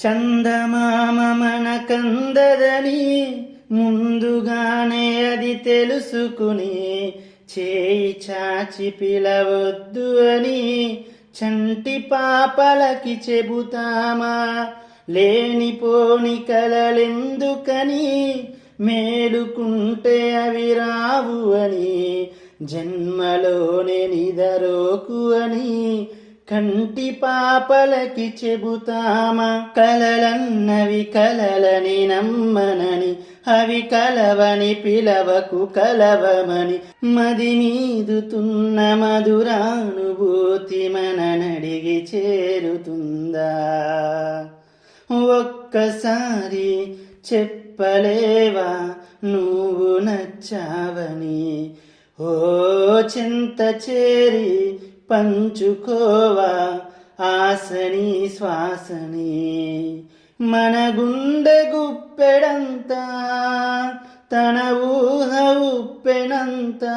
చందమామ మనకందదని ముందుగానే అది తెలుసుకుని చేయి చాచి పిలవద్దు అని చంటి పాపలకి చెబుతామా? లేనిపోని కలలెందుకని మేలుకుంటే అవి రావు అని జన్మలోనే నిదరోకు అని కంటి పాపలకి చెబుతామా? కలలన్నవి కలలని నమ్మనని అవి కలవని పిలవకు కలవమని మది మీదుతున్న మధురానుభూతి మననడిగి చేరుతుందా? ఒక్కసారి చెప్పలేవా నువ్వు నచ్చావని? ఓ చింత చేరి పంచుకోవా ఆసని శ్వాసని? మన గుండె గుప్పెడంతా తన ఊహ ఉప్పెనంతా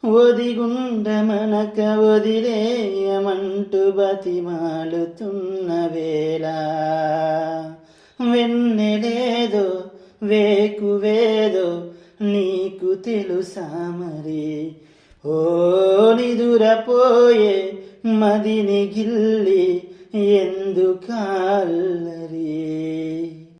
ఒదిగుండ మనక వదిలేయమంటూ బతిమాలుతున్న వేళ వెన్నెలేదో వేకువేదో నీకు తెలుసా మరి? ఓ నిదురపోయే మదిని గిల్లి ఎందుకల్లరి?